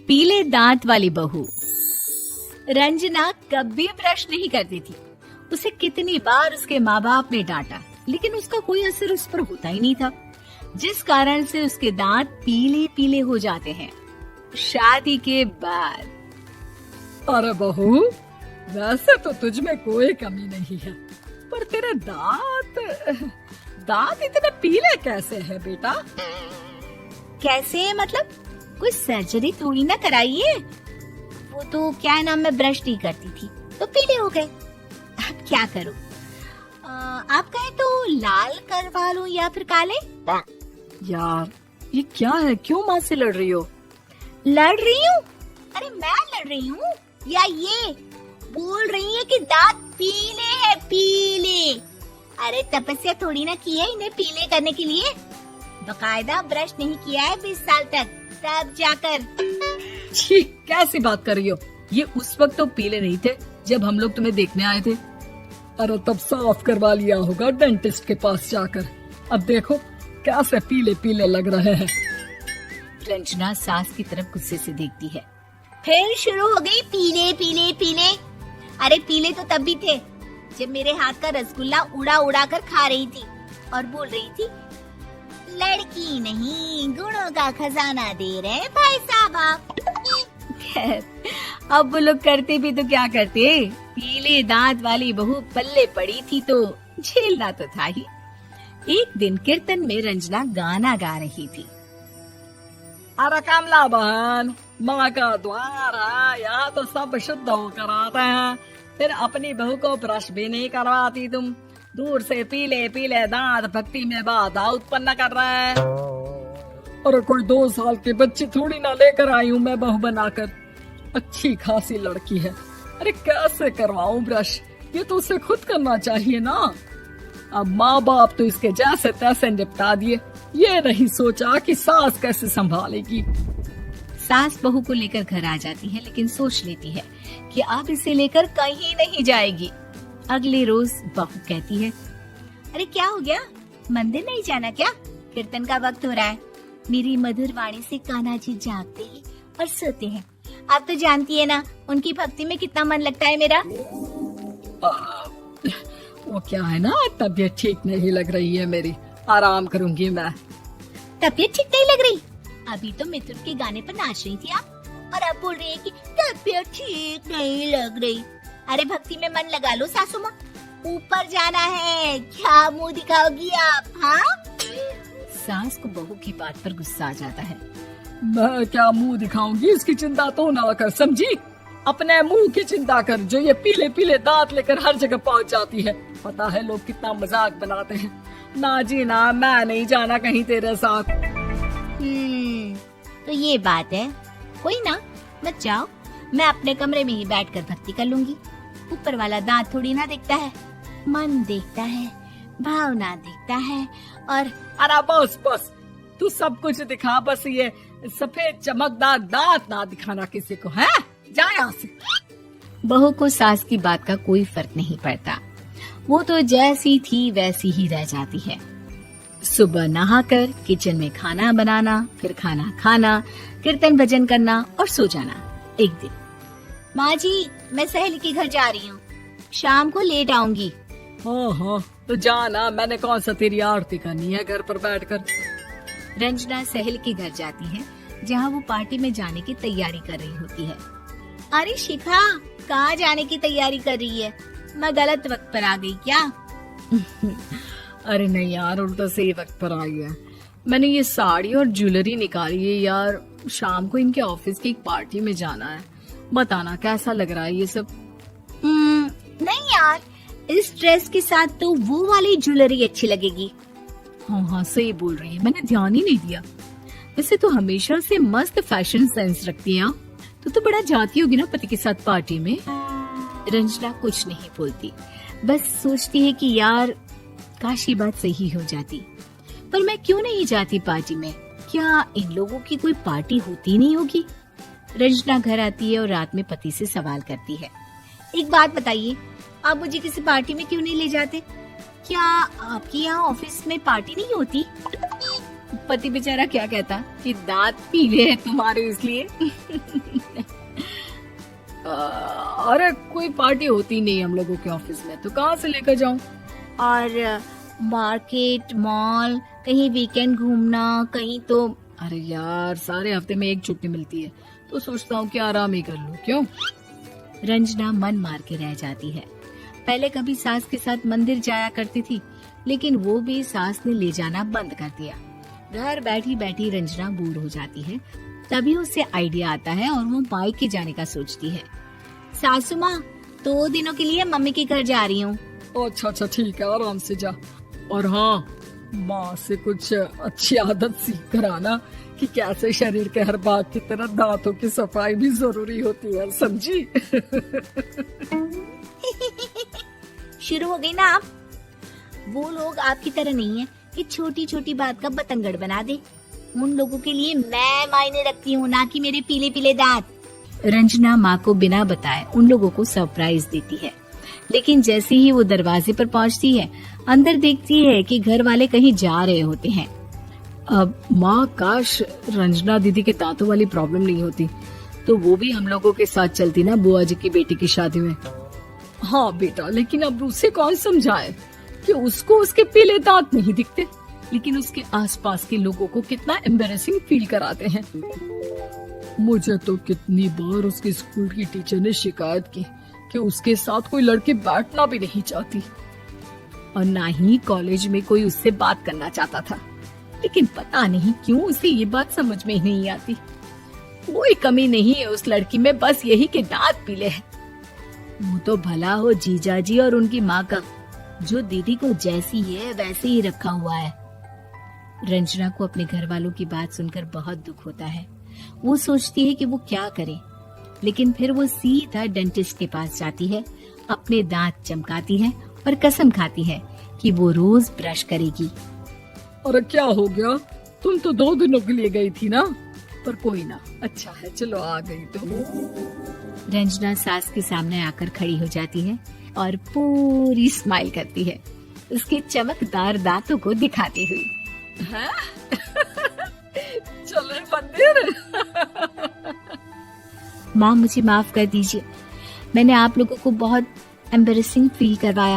पीले दांत वाली बहू। रंजना कभी ब्रश नहीं करती थी। उसे कितनी बार उसके माँ बाप ने डांटा, लेकिन उसका कोई असर उस पर होता ही नहीं था, जिस कारण से उसके दांत पीले पीले हो जाते हैं। शादी के बाद। अरे बहू, वैसे तो तुझ में कोई कमी नहीं है, पर तेरे दांत इतने पीले कैसे है बेटा? कैसे मतलब? कोई सर्जरी थोड़ी ना कराइए। वो तो क्या नाम, मैं ब्रश नहीं करती थी तो पीले हो गए। अब क्या करूं? आप कहें तो लाल करवा लूं या फिर काले? यार ये क्या है, क्यों माँ से लड़ रही हो? लड़ रही हूँ? अरे मैं लड़ रही हूँ या ये बोल रही है कि दांत पीले है, पीले। अरे तपस्या थोड़ी ना की है इन्हें पीले करने के लिए। बकायदा ब्रश नहीं किया है 20 साल तक, तब जाकर। छी, कैसी बात कर रही हो? ये उस वक्त तो पीले नहीं थे जब हम लोग तुम्हें देखने आए थे। अरे तब साफ करवा लिया होगा डेंटिस्ट के पास जाकर। अब देखो कैसे पीले पीले लग रहे हैं। रंजना सास की तरफ गुस्से से देखती है। फिर शुरू हो गई पीले पीले पीले। अरे पीले तो तब भी थे जब मेरे हाथ का रसगुल्ला उड़ा उड़ा कर खा रही थी और बोल रही थी, लड़की नहीं गुणों का खजाना दे रहे भाई साहब आप। खैर, अब वो लोग करते भी तो क्या करते, पीले दांत वाली बहू पल्ले पड़ी थी तो झेलना तो था ही। एक दिन कीर्तन में रंजना गाना गा रही थी। अरे कमला बहन, माँ का द्वार है, यहाँ तो सब शुद्ध होकर आते हैं, फिर अपनी बहू को ब्रश भी नहीं करवाती तुम। दूर से पीले पीले दांत भक्ति में बाधा उत्पन्न कर रहे हैं। अरे कोई 2 साल के बच्ची थोड़ी ना लेकर आई हूँ मैं बहू बनाकर। अच्छी खासी लड़की है, अरे कैसे करवाऊं ब्रश? ये तो उसे खुद करना चाहिए ना। अब माँ बाप तो इसके जैसे तैसे निपटा दिए, ये नहीं सोचा कि सास कैसे संभालेगी। सास बहू को लेकर घर आ जाती है, लेकिन सोच लेती है कि अब इसे लेकर कहीं नहीं जाएगी। अगले रोज बहू कहती है, अरे क्या हो गया, मंदिर नहीं जाना क्या? कीर्तन का वक्त हो रहा है। मेरी मधुर वाणी से कान्हा जी जागते हैं और सोते हैं। आप तो जानती है ना उनकी भक्ति में कितना मन लगता है मेरा। वो क्या है ना, तबीयत ठीक नहीं लग रही है मेरी, आराम करूंगी मैं। तबीयत ठीक नहीं लग रही? अभी तो मिथुन के गाने पर नाच रही थी आप, और अब बोल रही है कि तबीयत ठीक नहीं लग रही। अरे भक्ति में मन लगा लो सासू माँ, ऊपर जाना है, क्या मुंह दिखाओगी आप? हाँ? सास को बहू की बात पर गुस्सा आ जाता है। मैं क्या मुंह दिखाऊंगी, इसकी चिंता तो ना कर, समझी? अपने मुंह की चिंता कर, जो ये पीले पीले दांत लेकर हर जगह पहुंच जाती है। पता है लोग कितना मजाक बनाते हैं। ना जी ना, मैं नहीं जाना कहीं तेरे साथ। तो ये बात है, कोई ना, मत जाओ, मैं अपने कमरे में ही बैठकर भक्ति कर लूंगी। ऊपर वाला दांत थोड़ी ना देखता है, मन देखता है, भावना देखता है। और अरे बस बस, तू सब कुछ दिखा, बस ये सफेद चमकदार दांत ना दिखाना किसी को, है? जा यहाँ से। बहू को सास की बात का कोई फर्क नहीं पड़ता, वो तो जैसी थी वैसी ही रह जाती है। सुबह नहाकर किचन में खाना बनाना, फिर खाना खाना, कीर्तन भजन करना और सो जाना। एक दिन, माँ जी मैं सहेली के घर जा रही हूँ, शाम को लेट आऊंगी। हाँ हाँ तो जाना, मैंने कौन सा तेरी आरती करनी है घर पर बैठकर। रंजना सहेली के घर जाती है, जहाँ वो पार्टी में जाने की तैयारी कर रही होती है। अरे शिखा, कहाँ जाने की तैयारी कर रही है? मैं गलत वक्त पर आ गई क्या? अरे नहीं यार, उल्टा सही वक्त पर आई है। मैंने ये साड़ी और ज्वेलरी निकाली है यार, शाम को इनके ऑफिस की एक पार्टी में जाना है। बताना कैसा लग रहा है ये सब? नहीं यार, इस ड्रेस के साथ तो वो वाली ज्वेलरी अच्छी लगेगी। हाँ हाँ सही बोल रही है, मैंने ध्यान ही नहीं दिया। वैसे तो हमेशा से मस्त फैशन सेंस रखती है। तो बड़ा जाती होगी ना पति के साथ पार्टी में। रंजना कुछ नहीं बोलती, बस सोचती है कि यार काश ये बात सही हो जाती, पर मैं क्यों नहीं जाती पार्टी में? क्या इन लोगों की कोई पार्टी होती नहीं होगी? रंजना घर आती है और रात में पति से सवाल करती है, एक बात बताइए, आप मुझे किसी पार्टी में क्यों नहीं ले जाते? क्या आपके यहाँ ऑफिस में पार्टी नहीं होती? पति बेचारा क्या कहता कि दांत पीले हैं तुम्हारे इसलिए। अरे कोई पार्टी होती नहीं हम लोगों के ऑफिस में, तो कहाँ से लेकर जाऊं? और मार्केट, मॉल, कहीं वीकेंड घूमना, कहीं तो। अरे यार सारे हफ्ते में एक छुट्टी मिलती है, तो सोचता हूँ कि आराम ही कर लूं। क्यों? रंजना मन मार के रह जाती है। पहले कभी सास के साथ मंदिर जाया करती थी, लेकिन वो भी सास ने ले जाना बंद कर दिया। घर बैठी बैठी रंजना बोर हो जाती है। तभी उसे आइडिया आता है और वो मायके जाने का सोचती है। सासू माँ, 2 दिनों के लिए मम्मी के घर जा रही हूँ। अच्छा ठीक है, आराम से जा। और हाँ, माँ से कुछ अच्छी आदत सीख कर आना कि कैसे शरीर के हर भाग की तरह दांतों की सफाई भी जरूरी होती है, समझी? शुरू हो गई ना आप। वो लोग आपकी तरह नहीं है कि छोटी छोटी बात का बतंगड़ बना दे। उन लोगों के लिए मैं मायने रखती हूँ, ना कि मेरे पीले पीले दांत। रंजना माँ को बिना बताए उन लोगों को सरप्राइज देती है, लेकिन जैसे ही वो दरवाजे पर पहुँचती है, अंदर देखती है कि घर वाले कहीं जा रहे होते हैं। अब माँ, काश रंजना दीदी के दांतों वाली प्रॉब्लम नहीं होती, तो वो भी हम लोगों के साथ चलती ना बुआ जी की बेटी की शादी में। हाँ बेटा, लेकिन अब उसे कौन समझाए कि उसको उसके पीले दांत नहीं दिखते, लेकिन उसके आसपास के लोगों को कितना एम्बैरेसिंग फील कराते हैं। मुझे तो कितनी बार उसके स्कूल की टीचर ने शिकायत की कि उसके साथ कोई लड़की बैठना भी नहीं चाहती, और ना ही कॉलेज में कोई उससे बात करना चाहता था। लेकिन पता नहीं क्यों उसे ये बात समझ में ही नहीं आती। कोई कमी नहीं है उस लड़की में, बस यही कि दांत पीले हैं। वो तो भला हो जीजा जी और उनकी माँ का, जो दीदी को जैसी है वैसे ही रखा हुआ है। रंजना को अपने घर वालों की बात सुनकर बहुत दुख होता है। वो सोचती है कि वो क्या करे, लेकिन फिर वो सीधा डेंटिस्ट के पास जाती है, अपने दांत चमकाती है और कसम खाती है कि वो रोज ब्रश करेगी। अरे क्या हो गया? तुम तो 2 दिनों के लिए गई थी ना, पर कोई ना, अच्छा है, चलो आ गई तो। रंजना सास के सामने आकर खड़ी हो जाती है और पूरी स्माइल करती है, उसके चमकदार दांतों को दिखाती हुई। चले मंदिर। माँ, मुझे माफ कर दीजिए, मैंने आप लोगों को बहुत एम्बैरेसिंग फील करवाया।